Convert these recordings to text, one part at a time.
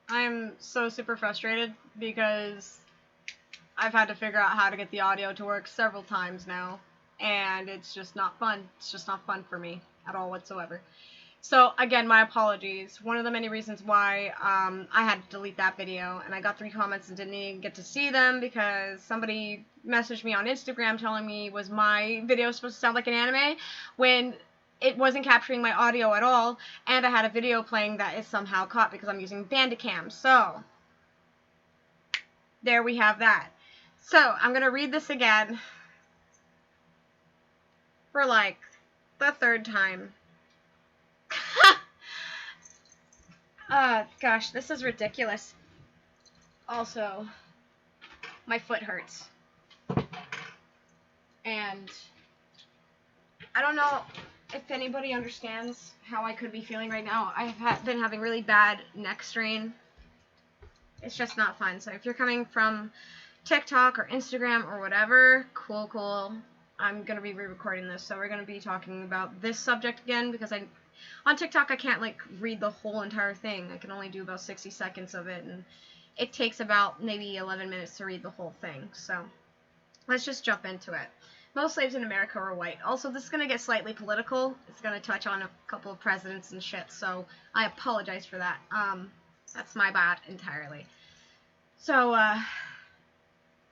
I'm so super frustrated because I've had to figure out how to get the audio to work several times now, and it's just not fun. It's just not fun for me at all whatsoever. So again, my apologies. One of the many reasons why I had to delete that video, and I got 3 comments and didn't even get to see them because somebody messaged me on Instagram telling me was my video supposed to sound like an anime when it wasn't capturing my audio at all, and I had a video playing that is somehow caught because I'm using Bandicam. So there we have that. So I'm gonna read this again for like the 3rd time. Gosh, this is ridiculous. Also, my foot hurts. And I don't know if anybody understands how I could be feeling right now. I've been having really bad neck strain. It's just not fun. So if you're coming from TikTok or Instagram or whatever, cool. I'm going to be re-recording this. So we're going to be talking about this subject again because on TikTok I can't like read the whole entire thing. I can only do about 60 seconds of it, and it takes about maybe 11 minutes to read the whole thing. So let's just jump into it. Most slaves in America were white. Also, this is going to get slightly political. It's going to touch on a couple of presidents and shit, so I apologize for that. That's my bad entirely. So,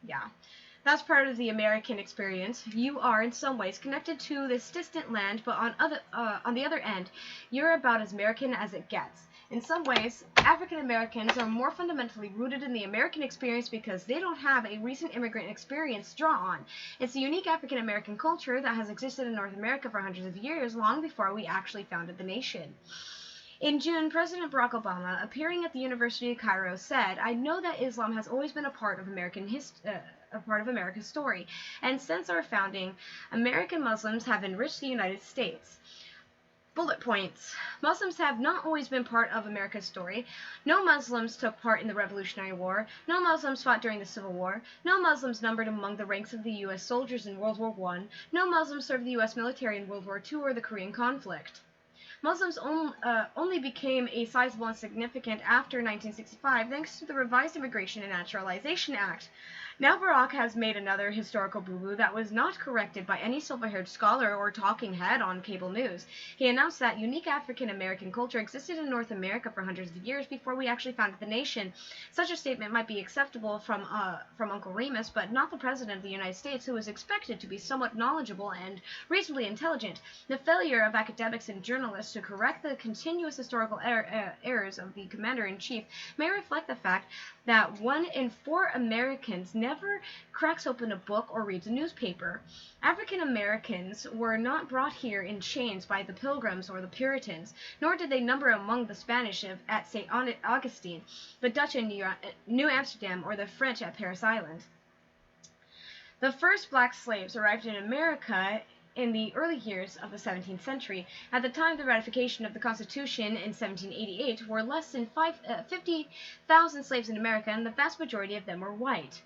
yeah. That's part of the American experience. You are, in some ways, connected to this distant land, but on the other end, you're about as American as it gets. In some ways, African Americans are more fundamentally rooted in the American experience because they don't have a recent immigrant experience to draw on. It's a unique African American culture that has existed in North America for hundreds of years, long before we actually founded the nation. In June, President Barack Obama, appearing at the University of Cairo, said, "I know that Islam has always been a part of America's story, and since our founding, American Muslims have enriched the United States." Bullet points. Muslims have not always been part of America's story. No Muslims took part in the Revolutionary War. No Muslims fought during the Civil War. No Muslims numbered among the ranks of the U.S. soldiers in World War I. No Muslims served the U.S. military in World War II or the Korean conflict. Muslims only became a sizable and significant after 1965 thanks to the Revised Immigration and Naturalization Act. Now Barack has made another historical boo-boo that was not corrected by any silver-haired scholar or talking head on cable news. He announced that unique African-American culture existed in North America for hundreds of years before we actually founded the nation. Such a statement might be acceptable from Uncle Remus, but not the President of the United States, who is expected to be somewhat knowledgeable and reasonably intelligent. The failure of academics and journalists to correct the continuous historical errors of the Commander-in-Chief may reflect the fact that 1 in 4 Americans never cracks open a book or reads a newspaper. African Americans were not brought here in chains by the Pilgrims or the Puritans, nor did they number among the Spanish at St. Augustine, the Dutch in New Amsterdam, or the French at Paris Island. The first black slaves arrived in America in the early years of the 17th century. At the time of the ratification of the Constitution in 1788, were less than 50,000 slaves in America, and the vast majority of them were white.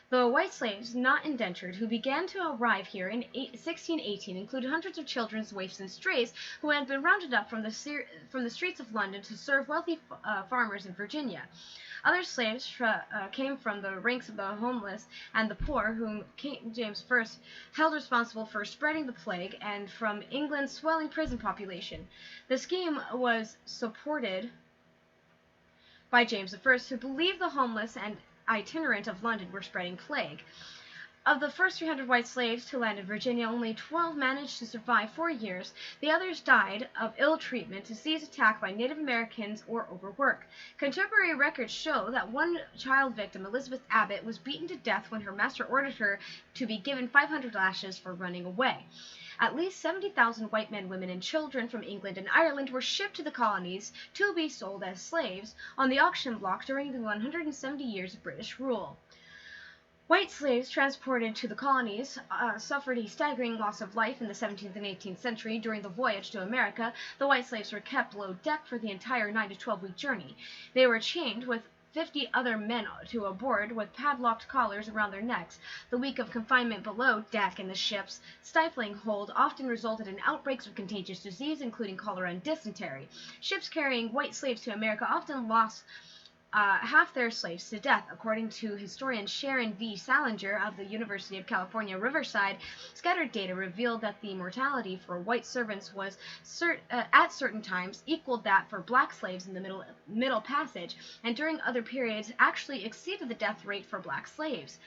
The white slaves, not indentured, who began to arrive here in 1618 include hundreds of children, waifs, and strays who had been rounded up from the streets of London to serve wealthy farmers in Virginia. Other slaves came from the ranks of the homeless and the poor, whom King James I held responsible for spreading the plague, and from England's swelling prison population. The scheme was supported by James I, who believed the homeless and itinerant of London were spreading plague. Of the first 300 white slaves to land in Virginia, only 12 managed to survive 4 years. The others died of ill treatment, disease, attack by Native Americans, or overwork. Contemporary records show that one child victim, Elizabeth Abbott, was beaten to death when her master ordered her to be given 500 lashes for running away. At least 70,000 white men, women, and children from England and Ireland were shipped to the colonies to be sold as slaves on the auction block during the 170 years of British rule. White slaves transported to the colonies suffered a staggering loss of life in the 17th and 18th century. During the voyage to America, the white slaves were kept below deck for the entire 9 to 12-week journey. They were chained with 50 other men to a board with padlocked collars around their necks. The week of confinement below deck in the ship's stifling hold often resulted in outbreaks of contagious disease, including cholera and dysentery. Ships carrying white slaves to America often lost half their slaves to death. According to historian Sharon V. Salinger of the University of California, Riverside, scattered data revealed that the mortality for white servants was at certain times equaled that for black slaves in the Middle Passage, and during other periods actually exceeded the death rate for black slaves.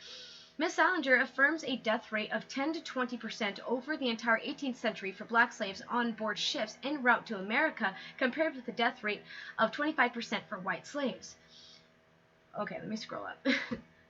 Ms. Salinger affirms a death rate of 10 to 20% over the entire 18th century for black slaves on board ships en route to America, compared with the death rate of 25% for white slaves. Okay, let me scroll up.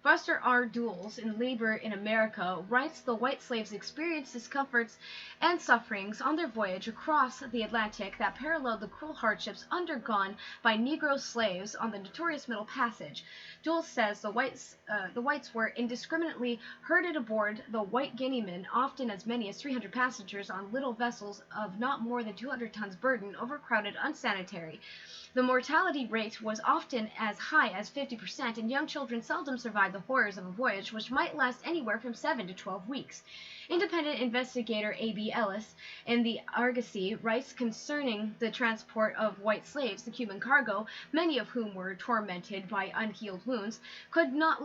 Buster R. Dulles in Labor in America writes the white slaves experienced discomforts and sufferings on their voyage across the Atlantic that paralleled the cruel hardships undergone by Negro slaves on the notorious Middle Passage. Dulles says the whites were indiscriminately herded aboard the White Guineamen, often as many as 300 passengers on little vessels of not more than 200 tons burden, overcrowded, unsanitary. The mortality rate was often as high as 50%, and young children seldom survived the horrors of a voyage which might last anywhere from 7 to 12 weeks. Independent investigator A.B. Ellis in the Argosy writes concerning the transport of white slaves, the Cuban cargo, many of whom were tormented by unhealed wounds, could not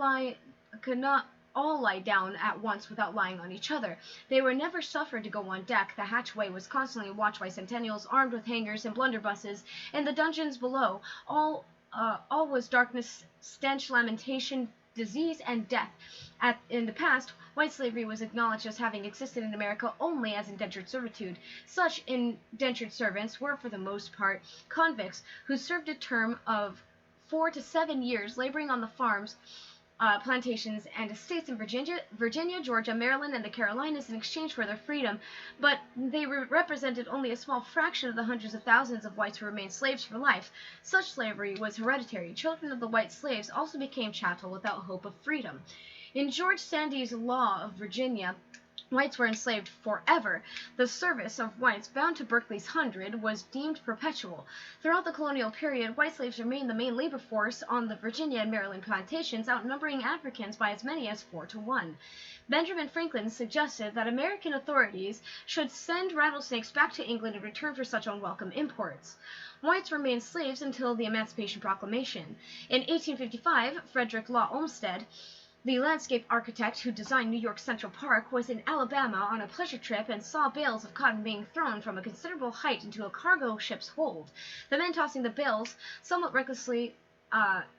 all lie down at once without lying on each other. They were never suffered to go on deck. The hatchway was constantly watched by sentinels armed with hangers and blunderbusses. In the dungeons below, all was darkness, stench, lamentation, disease, and death. In the past, white slavery was acknowledged as having existed in America only as indentured servitude. Such indentured servants were, for the most part, convicts who served a term of 4 to 7 years laboring on the farms, plantations, and estates in Virginia, Georgia, Maryland, and the Carolinas in exchange for their freedom, but they represented only a small fraction of the hundreds of thousands of whites who remained slaves for life. Such slavery was hereditary. Children of the white slaves also became chattel without hope of freedom. In George Sande's Law of Virginia, whites were enslaved forever. The service of whites bound to Berkeley's 100 was deemed perpetual. Throughout the colonial period, white slaves remained the main labor force on the Virginia and Maryland plantations, outnumbering Africans by as many as 4 to 1. Benjamin Franklin suggested that American authorities should send rattlesnakes back to England in return for such unwelcome imports. Whites remained slaves until the Emancipation Proclamation. In 1855, Frederick Law Olmsted, the landscape architect who designed New York Central Park, was in Alabama on a pleasure trip and saw bales of cotton being thrown from a considerable height into a cargo ship's hold. The men tossing the bales somewhat recklessly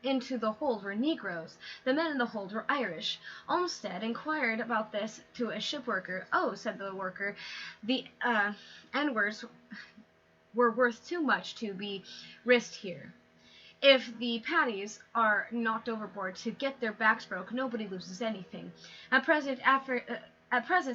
into the hold were Negroes. The men in the hold were Irish. Olmsted inquired about this to a ship worker. "Oh," said the worker, "the N-words were worth too much to be risked here. If the patties are knocked overboard to get their backs broke, nobody loses anything." At present,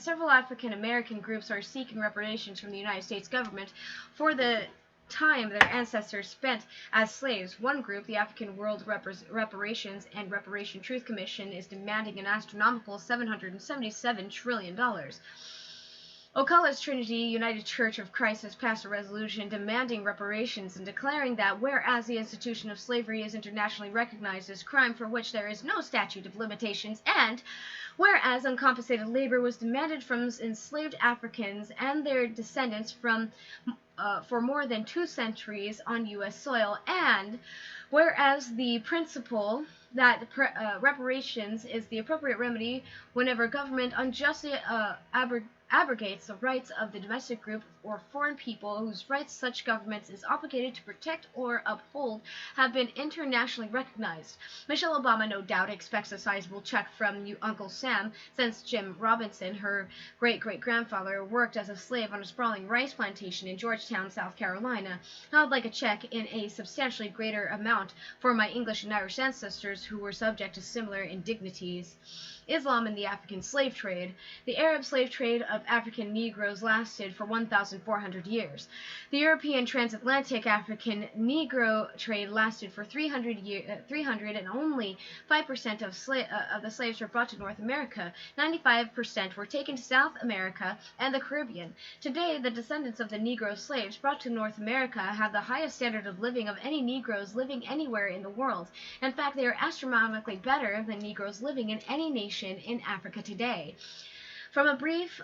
several African American groups are seeking reparations from the United States government for the time their ancestors spent as slaves. One group, the African World Reparations and Reparation Truth Commission, is demanding an astronomical $777 trillion. Ocala's Trinity United Church of Christ has passed a resolution demanding reparations and declaring that whereas the institution of slavery is internationally recognized as crime for which there is no statute of limitations, and whereas uncompensated labor was demanded from enslaved Africans and their descendants for more than 2 centuries on U.S. soil, and whereas the principle that reparations is the appropriate remedy whenever government unjustly abrogates the rights of the domestic group or foreign people whose rights such governments is obligated to protect or uphold have been internationally recognized. Michelle Obama no doubt expects a sizable check from Uncle Sam, since Jim Robinson, her great-great-grandfather, worked as a slave on a sprawling rice plantation in Georgetown, South Carolina. I would like a check in a substantially greater amount for my English and Irish ancestors who were subject to similar indignities. Islam and the African slave trade. The Arab slave trade of African Negroes lasted for 1,400 years. The European transatlantic African Negro trade lasted for 300 and only 5% of the slaves were brought to North America. 95% were taken to South America and the Caribbean. Today, the descendants of the Negro slaves brought to North America have the highest standard of living of any Negroes living anywhere in the world. In fact, they are astronomically better than Negroes living in any nation in Africa today. From a brief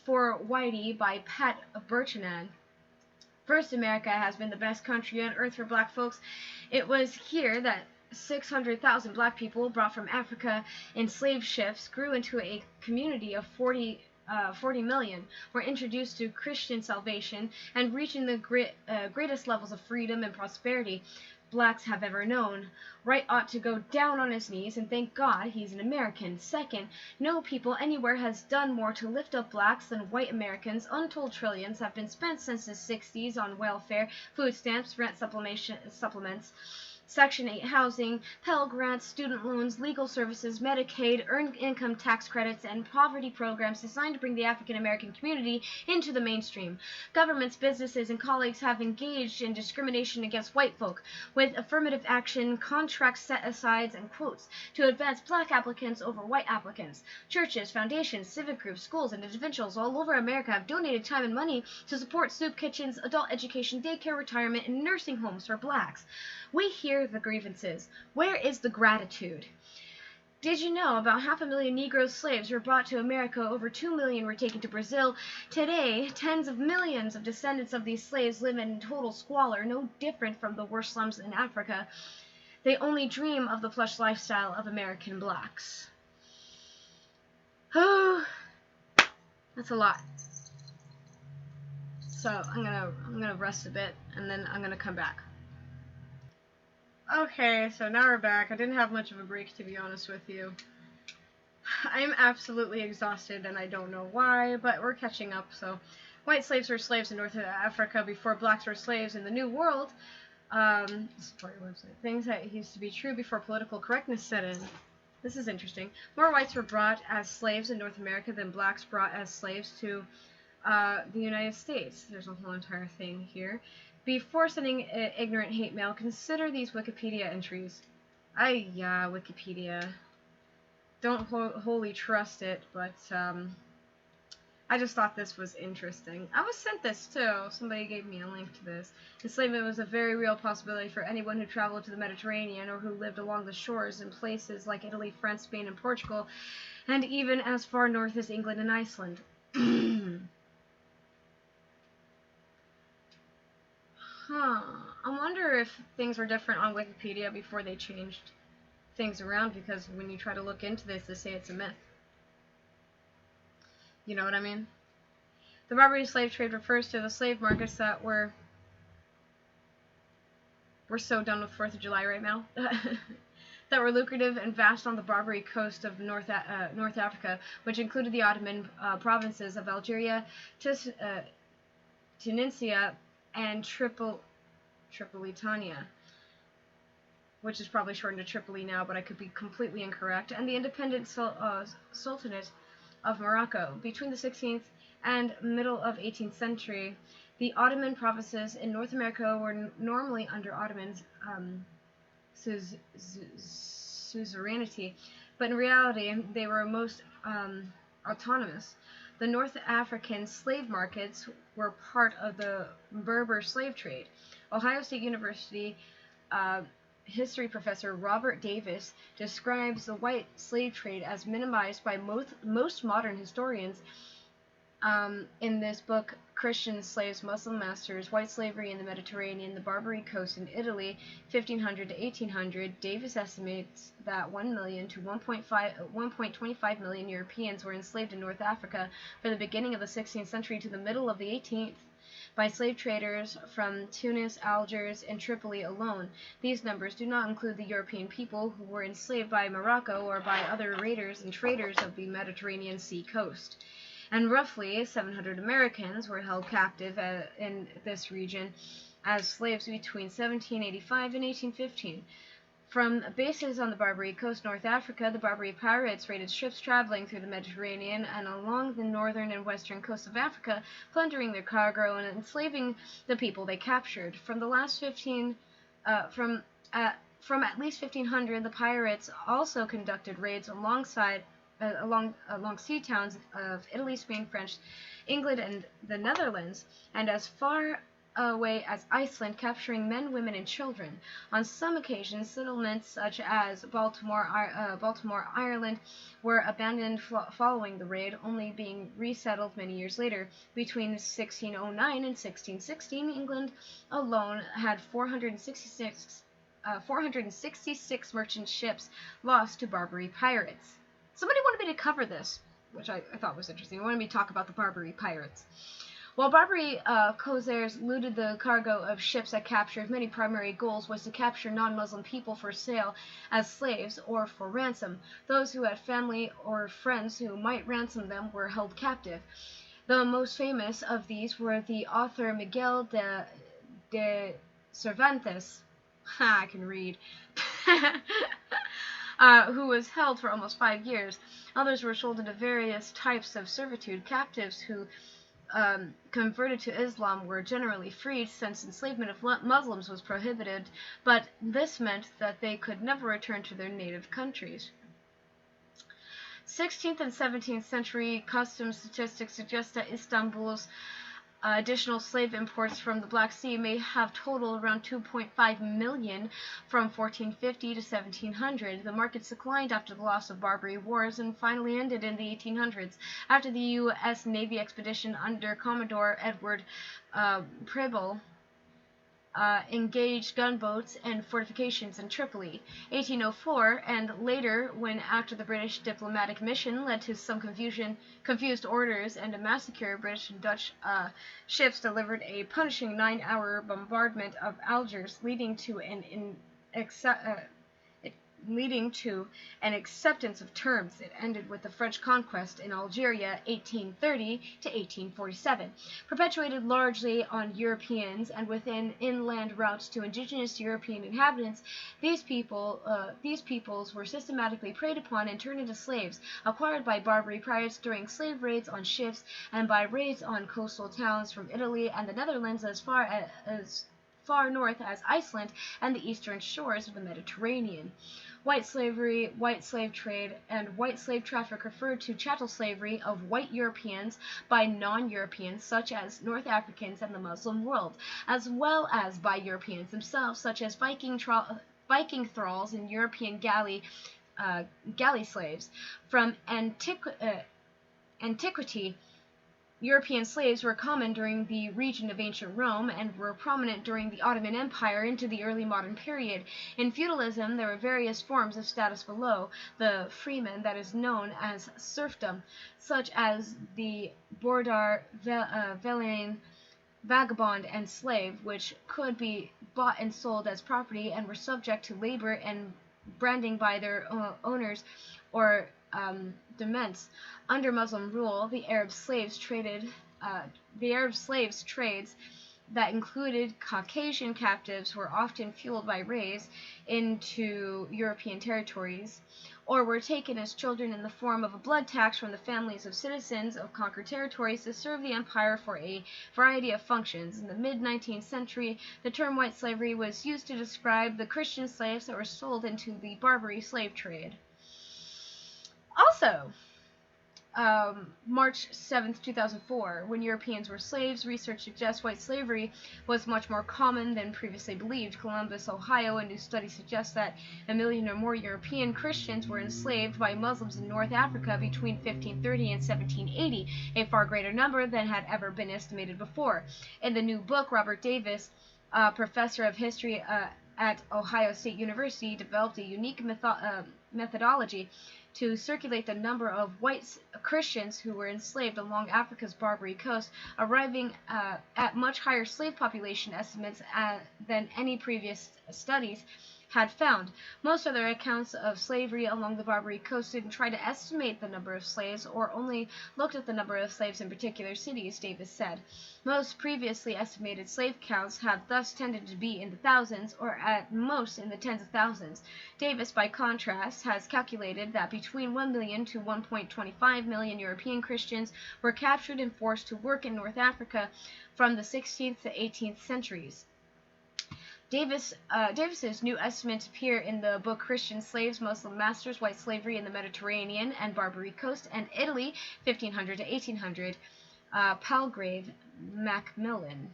for Whitey by Pat Burchanan, First, America has been the best country on earth for black folks. It was here that 600,000 black people brought from Africa in slave ships grew into a community of 40 million, were introduced to Christian salvation, and reaching the greatest levels of freedom and prosperity blacks have ever known. Wright ought to go down on his knees and thank God he's an American. Second, no people anywhere has done more to lift up blacks than white Americans. Untold trillions have been spent since the 60s on welfare, food stamps, rent supplements, Section 8 housing, Pell Grants, student loans, legal services, Medicaid, earned income tax credits, and poverty programs designed to bring the African American community into the mainstream. Governments, businesses, and colleagues have engaged in discrimination against white folk, with affirmative action, contract set-asides, and quotes to advance black applicants over white applicants. Churches, foundations, civic groups, schools, and individuals all over America have donated time and money to support soup kitchens, adult education, daycare, retirement, and nursing homes for blacks. We hear the grievances. Where is the gratitude? Did you know about 500,000 Negro slaves were brought to America? Over 2 million were taken to Brazil. Today, tens of millions of descendants of these slaves live in total squalor, no different from the worst slums in Africa. They only dream of the plush lifestyle of American blacks. Oh, that's a lot. So I'm gonna rest a bit, and then I'm gonna come back. Okay, so now we're back. I didn't have much of a break, to be honest with you. I'm absolutely exhausted, and I don't know why, but we're catching up. So, white slaves were slaves in North Africa before blacks were slaves in the New World. Things that used to be true before political correctness set in. This is interesting. More whites were brought as slaves in North America than blacks brought as slaves to the United States. There's a whole entire thing here. Before sending ignorant hate mail, consider these Wikipedia entries. Yeah, Wikipedia. Don't wholly trust it, but I just thought this was interesting. I was sent this too. Somebody gave me a link to this. Enslavement was a very real possibility for anyone who traveled to the Mediterranean or who lived along the shores in places like Italy, France, Spain, and Portugal, and even as far north as England and Iceland. I wonder if things were different on Wikipedia before they changed things around, because when you try to look into this, they say it's a myth. You know what I mean? The Barbary slave trade refers to the slave markets that we're so done with 4th of July right now. That were lucrative and vast on the Barbary coast of North Africa, which included the Ottoman provinces of Algeria, Tunisia, and Tripolitania, which is probably shortened to Tripoli now, but I could be completely incorrect, and the independent Sultanate of Morocco. Between the 16th and middle of 18th century, the Ottoman provinces in North America were normally under Ottoman suzerainty, but in reality they were most autonomous. The North African slave markets were part of the Berber slave trade. Ohio State University history professor Robert Davis describes the white slave trade as minimized by most modern historians in this book, Christian Slaves, Muslim Masters, White Slavery in the Mediterranean, the Barbary Coast in Italy, 1500 to 1800. Davis estimates that 1 million to 1.25 million Europeans were enslaved in North Africa from the beginning of the 16th century to the middle of the 18th by slave traders from Tunis, Algiers, and Tripoli alone. These numbers do not include the European people who were enslaved by Morocco or by other raiders and traders of the Mediterranean Sea coast. And roughly 700 Americans were held captive in this region as slaves between 1785 and 1815. From bases on the Barbary coast, North Africa, the Barbary pirates raided ships traveling through the Mediterranean and along the northern and western coast of Africa, plundering their cargo and enslaving the people they captured. From at least 1500, the pirates also conducted raids along sea towns of Italy, Spain, French, England, and the Netherlands, and as far away as Iceland, capturing men, women, and children. On some occasions, settlements such as Baltimore, Ireland, were abandoned following the raid, only being resettled many years later. Between 1609 and 1616, England alone had 466 merchant ships lost to Barbary pirates. Somebody wanted me to cover this, which I thought was interesting. They wanted me to talk about the Barbary pirates. While Barbary corsairs looted the cargo of ships that captured, many primary goals was to capture non-Muslim people for sale as slaves or for ransom. Those who had family or friends who might ransom them were held captive. The most famous of these were the author Miguel de Cervantes. I can read. Who was held for almost 5 years. Others were sold into various types of servitude. Captives who converted to Islam were generally freed, since enslavement of Muslims was prohibited, but this meant that they could never return to their native countries. 16th and 17th century customs statistics suggest that Istanbul's additional slave imports from the Black Sea may have totaled around 2.5 million from 1450 to 1700. The markets declined after the loss of Barbary wars and finally ended in the 1800s after the U.S. Navy expedition under Commodore Edward Preble engaged gunboats and fortifications in Tripoli. 1804, and later, when after the British diplomatic mission led to some confused orders and a massacre, British and Dutch ships delivered a punishing 9-hour bombardment of Algiers, leading to an acceptance of terms. It ended with the French conquest in Algeria, 1830 to 1847, perpetuated largely on Europeans and within inland routes to indigenous European inhabitants. These peoples were systematically preyed upon and turned into slaves, acquired by Barbary pirates during slave raids on ships and by raids on coastal towns from Italy and the Netherlands as far north as Iceland and the eastern shores of the Mediterranean. White slavery, white slave trade, and white slave traffic referred to chattel slavery of white Europeans by non-Europeans such as North Africans and the Muslim world, as well as by Europeans themselves such as Viking thralls and European galley slaves. From antiquity, European slaves were common during the region of ancient Rome and were prominent during the Ottoman Empire into the early modern period. In feudalism, there were various forms of status below the freeman that is known as serfdom, such as the bourdar, villein, vagabond, and slave, which could be bought and sold as property and were subject to labor and branding by their owners or demesnes. Under Muslim rule, the Arab slaves trades that included Caucasian captives were often fueled by raids into European territories, or were taken as children in the form of a blood tax from the families of citizens of conquered territories to serve the empire for a variety of functions. In the mid-19th century, the term white slavery was used to describe the Christian slaves that were sold into the Barbary slave trade. Also, March 7, 2004, when Europeans were slaves, research suggests white slavery was much more common than previously believed. Columbus, Ohio, a new study suggests that 1 million or more European Christians were enslaved by Muslims in North Africa between 1530 and 1780, a far greater number than had ever been estimated before. In the new book, Robert Davis, professor of history at Ohio State University, developed a unique methodology to circulate the number of white Christians who were enslaved along Africa's Barbary coast, arriving at much higher slave population estimates than any previous studies had found. Most other accounts of slavery along the Barbary coast didn't try to estimate the number of slaves or only looked at the number of slaves in particular cities, Davis said. Most previously estimated slave counts have thus tended to be in the thousands or at most in the tens of thousands. Davis, by contrast, has calculated that between 1 million to 1.25 million European Christians were captured and forced to work in North Africa from the 16th to 18th centuries. Davis's new estimates appear in the book Christian Slaves, Muslim Masters, White Slavery in the Mediterranean and Barbary Coast and Italy, 1500 to 1800, Palgrave Macmillan.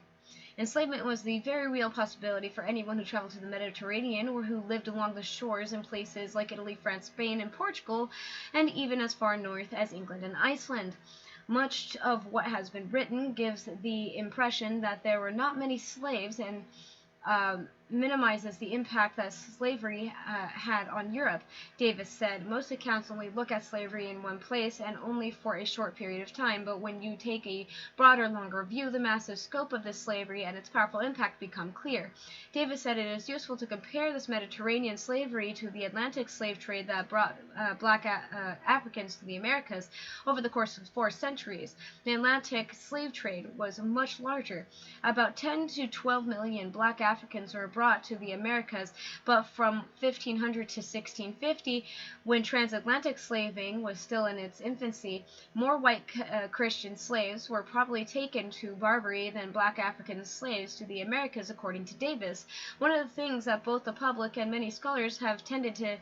Enslavement was the very real possibility for anyone who traveled to the Mediterranean or who lived along the shores in places like Italy, France, Spain, and Portugal, and even as far north as England and Iceland. Much of what has been written gives the impression that there were not many slaves and minimizes the impact that slavery had on Europe. Davis said, most accounts only look at slavery in one place and only for a short period of time, but when you take a broader, longer view, the massive scope of this slavery and its powerful impact become clear. Davis said it is useful to compare this Mediterranean slavery to the Atlantic slave trade that brought black Africans to the Americas over the course of 4 centuries. The Atlantic slave trade was much larger. About 10 to 12 million black Africans were brought to the Americas, but from 1500 to 1650, when transatlantic slaving was still in its infancy, more white Christian slaves were probably taken to Barbary than black African slaves to the Americas, according to Davis. One of the things that both the public and many scholars have tended to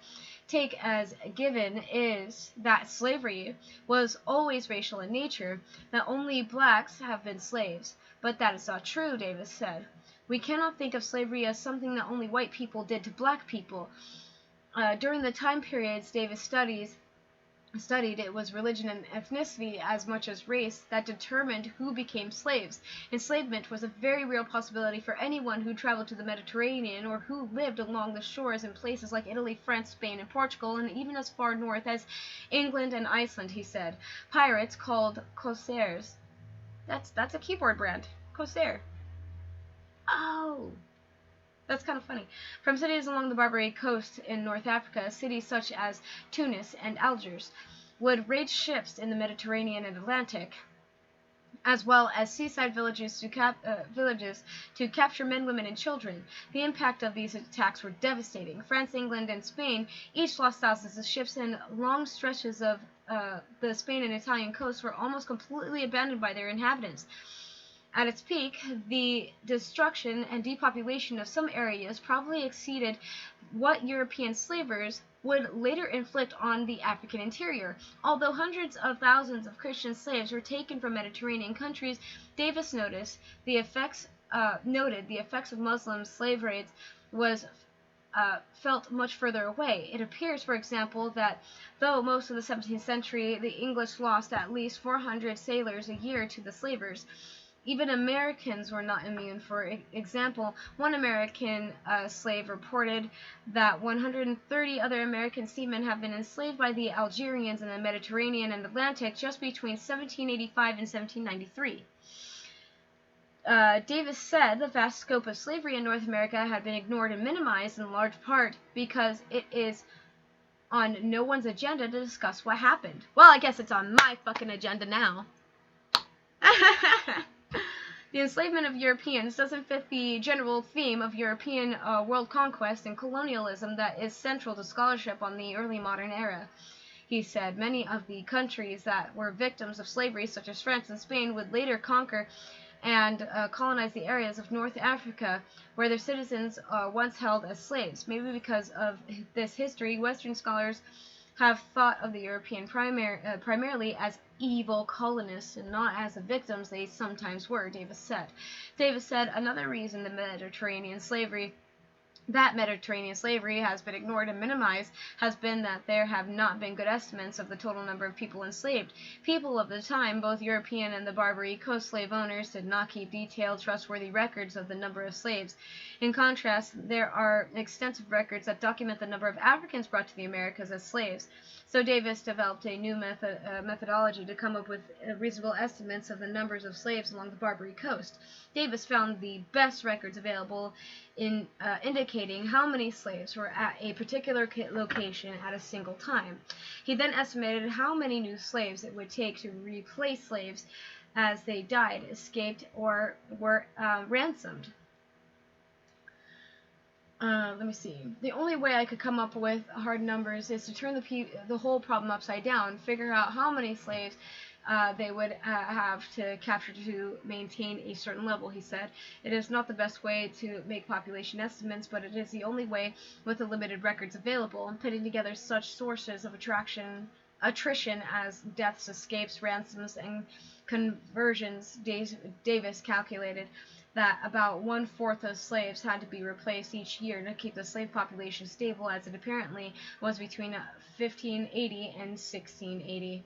take as given is that slavery was always racial in nature, that only blacks have been slaves. But that is not true, Davis said. We cannot think of slavery as something that only white people did to black people. During the time periods Davis studied, it was religion and ethnicity as much as race that determined who became slaves. Enslavement was a very real possibility for anyone who traveled to the Mediterranean or who lived along the shores in places like Italy, France, Spain, and Portugal, and even as far north as England and Iceland, he said. Pirates called corsairs. That's a keyboard brand. Corsair. Oh, that's kind of funny. From cities along the Barbary coast in North Africa, cities such as Tunis and Algiers would raid ships in the Mediterranean and Atlantic, as well as seaside villages to capture men, women, and children. The impact of these attacks were devastating. France, England, and Spain each lost thousands of ships, and long stretches of the Spain and Italian coasts were almost completely abandoned by their inhabitants. At its peak, the destruction and depopulation of some areas probably exceeded what European slavers would later inflict on the African interior. Although hundreds of thousands of Christian slaves were taken from Mediterranean countries, Davis noted the effects of Muslim slave raids was felt much further away. It appears, for example, that though most of the 17th century the English lost at least 400 sailors a year to the slavers, even Americans were not immune. For example, one American slave reported that 130 other American seamen have been enslaved by the Algerians in the Mediterranean and Atlantic just between 1785 and 1793. Davis said the vast scope of slavery in North America had been ignored and minimized in large part because it is on no one's agenda to discuss what happened. Well, I guess it's on my fucking agenda now. The enslavement of Europeans doesn't fit the general theme of European world conquest and colonialism that is central to scholarship on the early modern era. He said many of the countries that were victims of slavery, such as France and Spain, would later conquer and colonize the areas of North Africa where their citizens once held as slaves. Maybe because of this history, Western scholars have thought of the European primarily as evil colonists and not as the victims they sometimes were, Davis said. Davis said another reason Mediterranean slavery has been ignored and minimized has been that there have not been good estimates of the total number of people enslaved. People of the time, both European and the Barbary coast slave owners, did not keep detailed, trustworthy records of the number of slaves. In contrast, there are extensive records that document the number of Africans brought to the Americas as slaves. So Davis developed a new methodology to come up with reasonable estimates of the numbers of slaves along the Barbary coast. Davis found the best records available in indicating how many slaves were at a particular location at a single time. He then estimated how many new slaves it would take to replace slaves as they died, escaped, or were ransomed. Let me see. The only way I could come up with hard numbers is to turn the whole problem upside down, figure out how many slaves they would have to capture to maintain a certain level, he said. It is not the best way to make population estimates, but it is the only way with the limited records available. Putting together such sources of attrition as deaths, escapes, ransoms, and conversions, Davis calculated that about 1/4 of slaves had to be replaced each year to keep the slave population stable, as it apparently was between 1580 and 1680.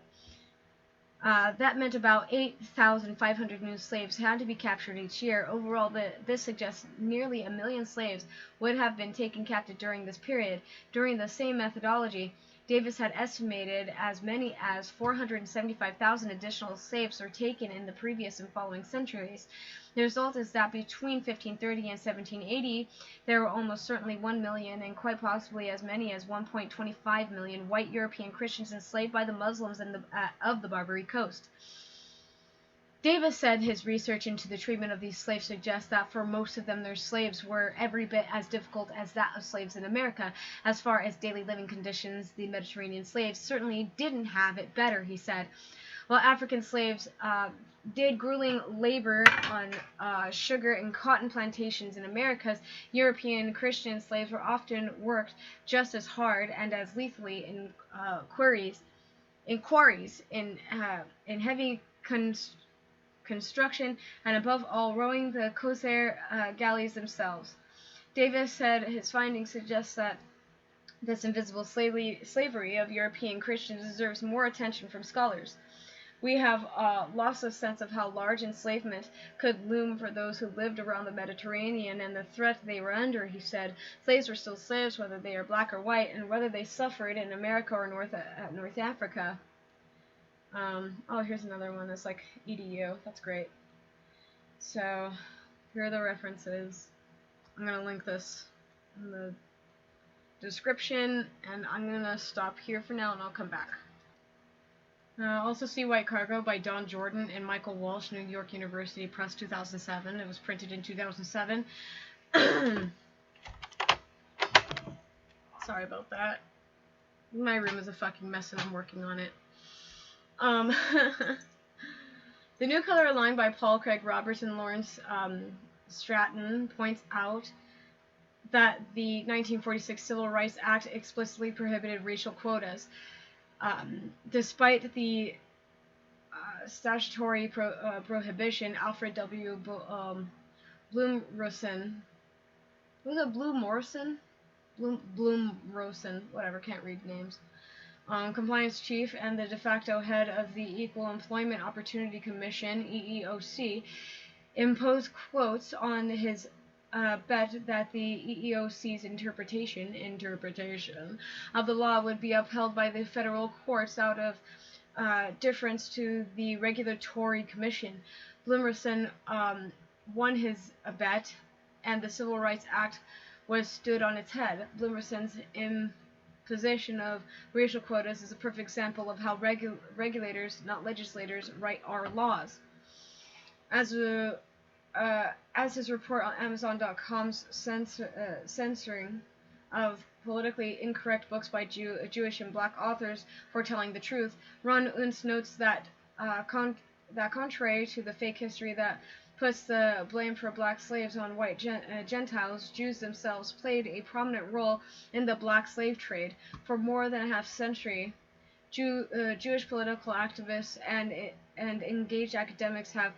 That meant about 8,500 new slaves had to be captured each year. Overall, this suggests nearly 1 million slaves would have been taken captive during this period. During the same methodology, Davis had estimated as many as 475,000 additional slaves were taken in the previous and following centuries. The result is that between 1530 and 1780, there were almost certainly 1 million and quite possibly as many as 1.25 million white European Christians enslaved by the Muslims of the Barbary coast. Davis said his research into the treatment of these slaves suggests that for most of them their slaves were every bit as difficult as that of slaves in America. As far as daily living conditions, the Mediterranean slaves certainly didn't have it better, he said. While African slaves did grueling labor on sugar and cotton plantations in Americas, European Christian slaves were often worked just as hard and as lethally in quarries, in heavy construction, and above all, rowing the corsair galleys themselves. Davis said his findings suggest that this invisible slavery of European Christians deserves more attention from scholars. We have lost a sense of how large enslavement could loom for those who lived around the Mediterranean and the threat they were under, he said. Slaves were still slaves, whether they are black or white, and whether they suffered in America or North Africa. Oh, here's another one that's like EDU. That's great. So, here are the references. I'm going to link this in the description, and I'm going to stop here for now, and I'll come back. Also see White Cargo by Don Jordan and Michael Walsh, New York University Press, 2007. It was printed in 2007. Sorry about that. My room is a fucking mess and I'm working on it. The New Color Line by Paul Craig Roberts and Lawrence Stratton points out that the 1946 Civil Rights Act explicitly prohibited racial quotas. Despite the statutory prohibition, Alfred W. Blumrosen, was it Blumrosen, whatever, can't read names, compliance chief and the de facto head of the Equal Employment Opportunity Commission, EEOC, imposed quotes on his bet that the EEOC's interpretation of the law would be upheld by the federal courts out of deference to the regulatory commission. Blumrosen won his bet, and the Civil Rights Act was stood on its head. Blumrosen's imposition of racial quotas is a perfect example of how regulators, not legislators, write our laws. As his report on Amazon.com's censoring of politically incorrect books by Jewish and black authors foretelling the truth, Ron Unz notes that contrary to the fake history that puts the blame for black slaves on white Gentiles, Jews themselves played a prominent role in the black slave trade. For more than a half century, Jewish political activists and engaged academics have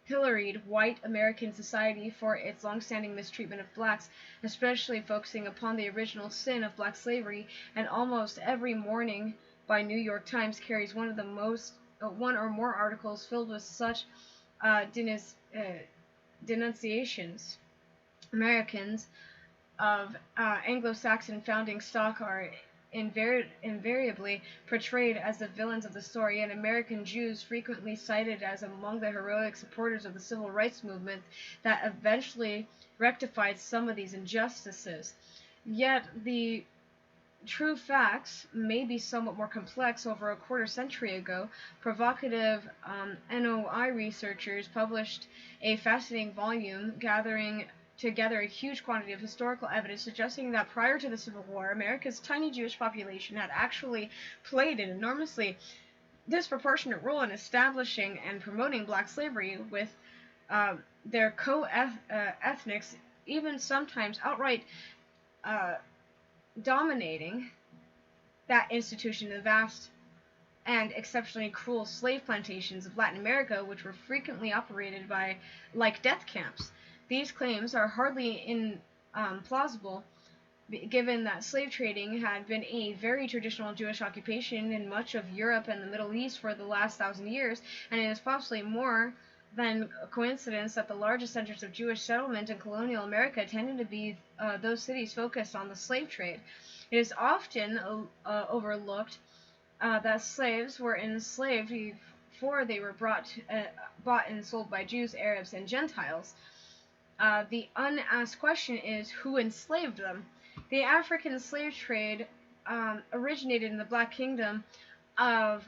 pilloried white American society for its long-standing mistreatment of blacks, especially focusing upon the original sin of black slavery, and almost every morning by New York Times carries one or more articles filled with such denunciations. Americans of Anglo-Saxon founding stock are invariably portrayed as the villains of the story, and American Jews frequently cited as among the heroic supporters of the civil rights movement that eventually rectified some of these injustices. Yet the true facts may be somewhat more complex. Over a quarter century ago, provocative NOI researchers published a fascinating volume gathering together a huge quantity of historical evidence suggesting that prior to the Civil War, America's tiny Jewish population had actually played an enormously disproportionate role in establishing and promoting black slavery, with their co-ethnics even sometimes outright dominating that institution in the vast and exceptionally cruel slave plantations of Latin America, which were frequently operated by like death camps. These claims are hardly plausible, given that slave trading had been a very traditional Jewish occupation in much of Europe and the Middle East for the last 1,000 years, and it is possibly more than a coincidence that the largest centers of Jewish settlement in colonial America tended to be those cities focused on the slave trade. It is often overlooked that slaves were enslaved before they were bought and sold by Jews, Arabs, and Gentiles. The unasked question is, who enslaved them? The African slave trade originated in the Black Kingdom of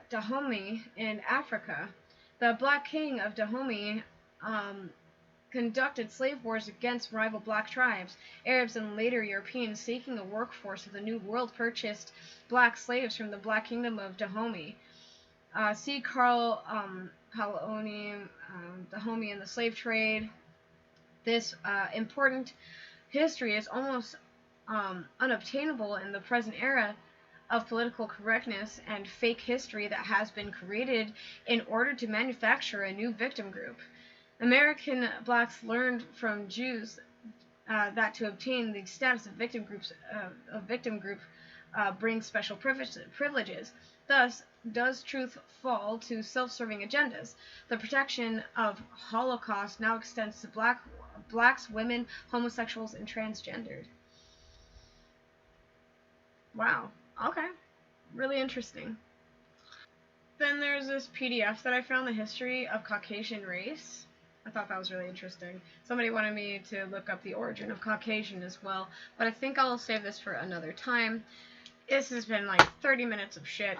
Dahomey in Africa. The Black King of Dahomey conducted slave wars against rival black tribes. Arabs and later Europeans seeking a workforce of the New World purchased black slaves from the Black Kingdom of Dahomey. See Carl Dahomey and the slave trade. This important history is almost unobtainable in the present era of political correctness and fake history that has been created in order to manufacture a new victim group. American blacks learned from Jews that to obtain the status of victim group brings special privileges. Thus, does truth fall to self-serving agendas? The protection of Holocaust now extends to blacks, women, homosexuals, and transgendered. Wow. Okay. Really interesting. Then there's this PDF that I found, the history of Caucasian race. I thought that was really interesting. Somebody wanted me to look up the origin of Caucasian as well, but I think I'll save this for another time. This has been like 30 minutes of shit,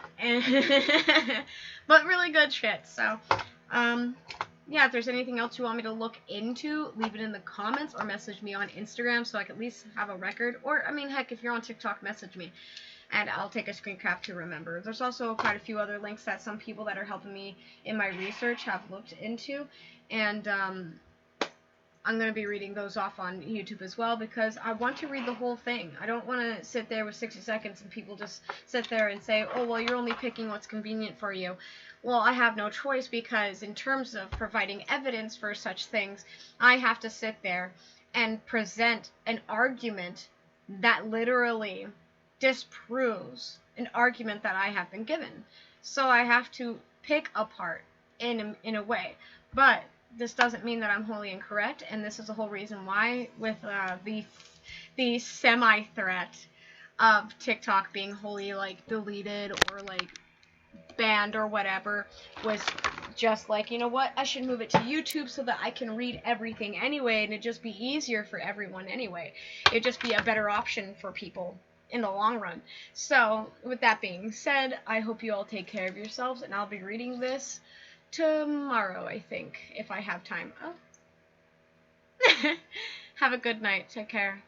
but really good shit. So, yeah, if there's anything else you want me to look into, leave it in the comments or message me on Instagram so I can at least have a record. Or, I mean, heck, if you're on TikTok, message me, and I'll take a screen cap to remember. There's also quite a few other links that some people that are helping me in my research have looked into, and I'm going to be reading those off on YouTube as well, because I want to read the whole thing. I don't want to sit there with 60 seconds and people just sit there and say, oh, well, you're only picking what's convenient for you. Well, I have no choice, because in terms of providing evidence for such things, I have to sit there and present an argument that literally disproves an argument that I have been given. So I have to pick apart in a way. But this doesn't mean that I'm wholly incorrect, and this is the whole reason why, with the semi-threat of TikTok being wholly, like, deleted or, like, banned or whatever, was just like, you know what, I should move it to YouTube so that I can read everything anyway, and it'd just be easier for everyone anyway. It'd just be a better option for people in the long run. So, with that being said, I hope you all take care of yourselves, and I'll be reading this tomorrow, I think, if I have time. Oh. Have a good night. Take care.